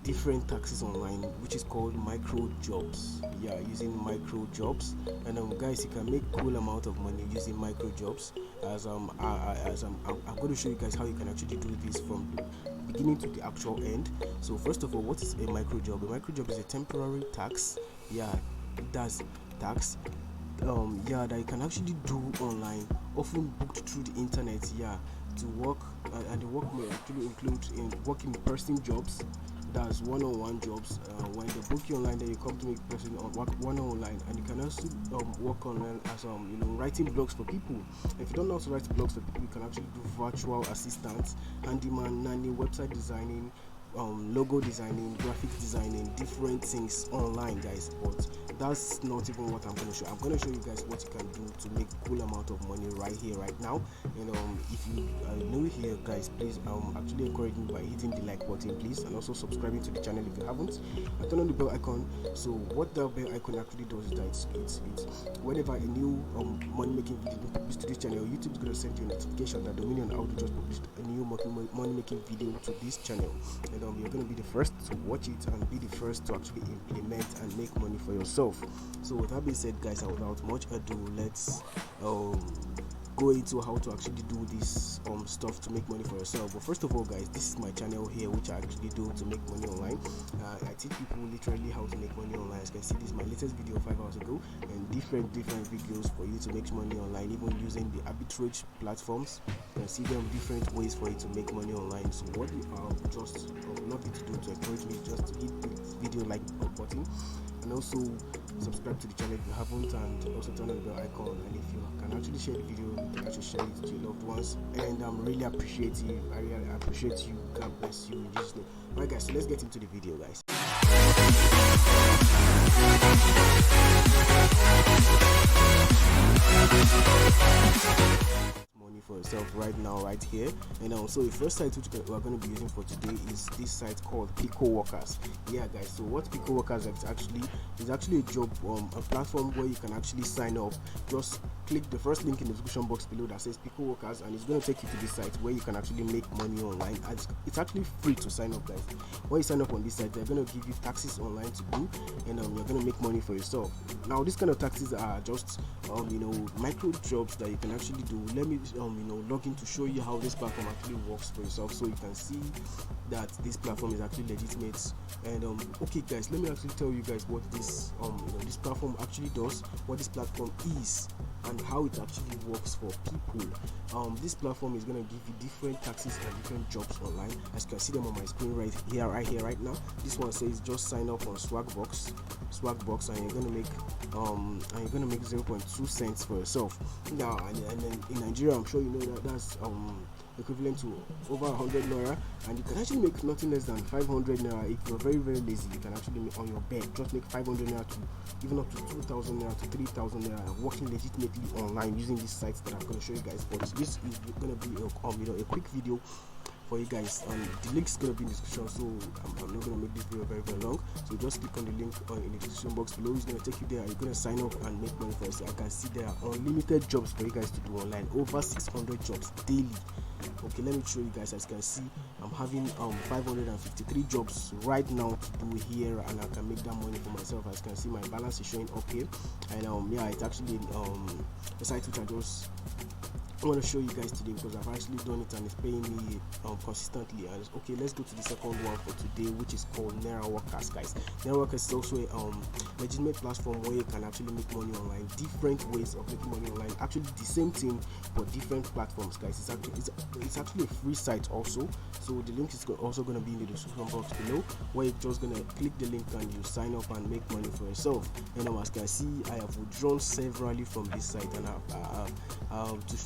different taxes online, which is called micro jobs. Yeah, using micro jobs. And guys, you can make cool amount of money using micro jobs. I'm going to show you guys how you can actually do this from the beginning to the actual end. So first of all, what is a micro job? A micro job is a temporary tax. Yeah, it does tax. That you can actually do online, often booked through the internet. Yeah, to work, and the work may actually include in working person jobs. That's one-on-one jobs. When they book you online, then you come to make person on work one-on-one, and you can also work online as writing blogs for people. If you don't know how to write blogs for people, you can actually do virtual assistants, handyman, nanny, website designing, logo designing, graphic designing, different things online, guys. But that's not even what I'm going to show. I'm going to show you guys what you can do to make a cool amount of money right here, right now. And if you are new here, guys, please actually encourage me by hitting the like button, please, and also subscribing to the channel if you haven't, and turn on the bell icon. So what the bell icon actually does is that it's whenever a new money making video is published to this channel, YouTube is going to send you a notification that AUDU just published a new money making video to this channel, and you're going to be the first to watch it and be the first to actually implement and make money for yourself. So with that being said, guys, without much ado, let's go into how to actually do this stuff to make money for yourself. But first of all, guys, this is my channel here, which I actually do to make money online. I teach people literally how to make money online. As you can see, this is my latest video 5 hours ago, and different videos for you to make money online, even using the arbitrage platforms. You can see them different ways for you to make money online. So what you just love you to do to encourage me is just to hit the video like button, and also subscribe to the channel if you haven't, and also turn on the bell icon. And if you can actually share the video, you can actually share it to your loved ones, and really appreciate you. I really appreciate you. God bless you in Jesus' name. Alright, guys, so let's get into the video, guys. For yourself right now, right here. And so the first site which we're going to be using for today is this site called Pico Workers. Yeah, guys, so what Pico Workers is actually a job, a platform where you can actually sign up. Just click the first link in the description box below that says Pico Workers, and it's going to take you to this site where you can actually make money online. It's actually free to sign up, guys. When you sign up on this site, they're going to give you taxes online to do, and you're going to make money for yourself. Now, these kind of taxes are just micro jobs that you can actually do. Let me log in to show you how this platform actually works for yourself, so you can see that this platform is actually legitimate. And okay, guys, let me actually tell you guys what this this platform actually does, what this platform is, and how it actually works for people. This platform is going to give you different taxes and different jobs online. As you can see them on my screen right here, right now. This one says just sign up on Swagbox, and you're going to make 0.2 cents for yourself. Now, and then in Nigeria, I'm sure you know that that's equivalent to over 100 naira, and you can actually make nothing less than 500 naira. If you're very lazy, you can actually make on your bed, just make 500 naira to even up to 2,000 naira to 3,000 naira, working legitimately online using these sites that I'm going to show you guys. But this is going to be a quick video for you guys, and the link is going to be in the description, so I'm not going to make this video very long. So just click on the link in the description box below. It's going to take you there. You're going to sign up and make money for yourself. I can see there are unlimited jobs for you guys to do online, over 600 jobs daily. Okay, let me show you guys. As you can see, I'm having 553 jobs right now to do here, and I can make that money for myself. As you can see, my balance is showing up here, and it's actually the site which I want to show you guys today, because I've actually done it and it's paying me consistently. And okay, let's go to the second one for today, which is called Naira Workers, guys. Naira Workers is also a legitimate platform where you can actually make money online. Different ways of making money online, actually the same thing but different platforms, guys. It's actually a free site also, so the link is also going to be in the description box below, where you're just going to click the link and you sign up and make money for yourself. And as you can see, I have withdrawn severally from this site, and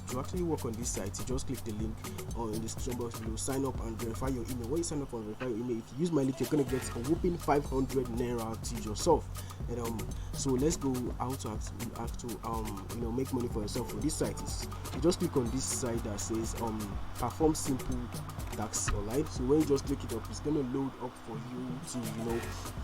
to actually work on this site, you just click the link in the description box below, sign up and verify your email. When you sign up and verify your email, if you use my link, you're gonna get a whooping 500 naira to yourself. And so let's go out to make money for yourself. For this site, you just click on this site that says perform simple tax online. So when you just click it up, it's gonna load up for you to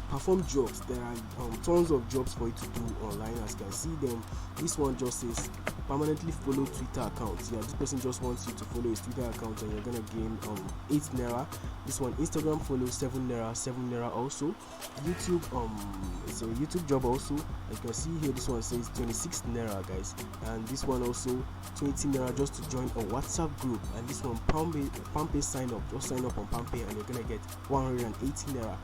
perform jobs. There are tons of jobs for you to do online. As you can see them, this one just says permanently follow Twitter account. account. Yeah, this person just wants you to follow his Twitter account, and you're gonna gain 8 naira. This one, Instagram follow 7 naira, 7 naira also. YouTube, it's a YouTube job also. As you can see here, this one says 26 naira, guys, and this one also 20 naira just to join a WhatsApp group. And this one, Palmpay sign up, just sign up on Palmpay and you're gonna get 180 naira.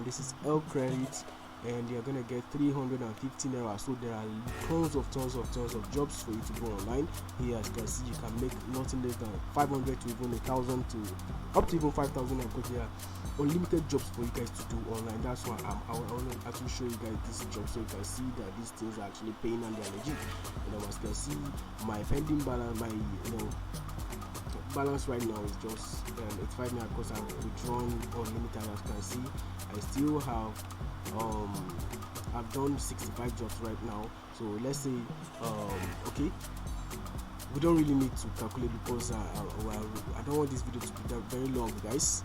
This is L Credit, and you're gonna get 350 naira. So there are tons of jobs for you to go online. Here, as you can see, you can make nothing less than 500 to even 1,000 to up to even 5,000, because there are unlimited jobs for you guys to do online. That's why I want to actually show you guys this job, so you can see that these things are actually paying and they're legit. As you can see, my pending balance, my balance right now is just 85 naira, because I've withdrawn unlimited. As you can see, I still have I've done 65 jobs right now. So let's say okay, we don't really need to calculate, because I don't want this video to be that very long, guys.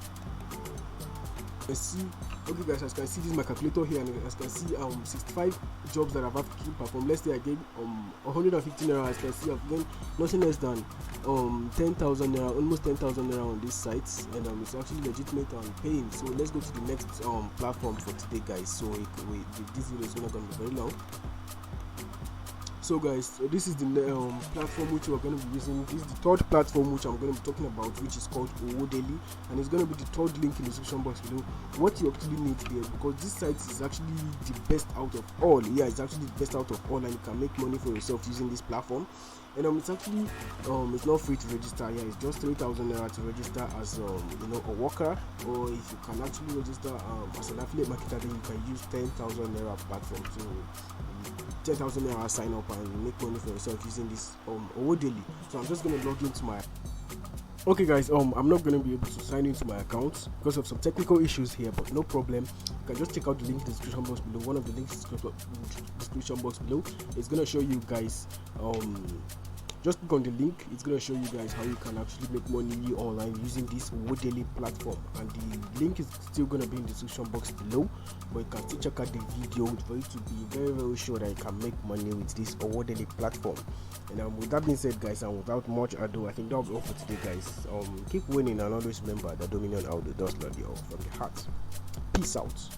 Let's see. Okay, guys, as you can see, this is my calculator here, and as you can see, 65 jobs that I've had to perform. Let's say I gain 150 naira. As you can see, I've gained nothing less than 10,000 naira, almost 10,000 naira on this site, and it's actually legitimate and paying. So let's go to the next platform for today, guys. So this video is not going to be very long. So guys, so this is the platform which we're going to be using. This is the third platform which I'm going to be talking about, which is called AUDU, and it's going to be the third link in the description box below. What you actually need here, because this site is actually the best out of all. Yeah, it's actually the best out of all, and you can make money for yourself using this platform. And it's actually it's not free to register. Yeah, it's just 3,000 naira to register as a worker, or if you can actually register as an affiliate marketer, then you can use 10,000 naira platform to 10,000 naira sign up and make money for yourself using this AUDU. So I'm just gonna log into my. Okay, guys, I'm not gonna be able to sign into my account because of some technical issues here, but no problem. You can just check out the link in the description box below. One of the links in the description box below is gonna show you guys just click on the link. It's going to show you guys how you can actually make money online using this AUDU platform, and the link is still going to be in the description box below, but you can still check out the video for you to be very sure that you can make money with this AUDU platform. And with that being said, guys, and without much ado, I think that'll be all for today, guys. Keep winning, and always remember that Dominion AUDU does love you all from the heart. Peace out.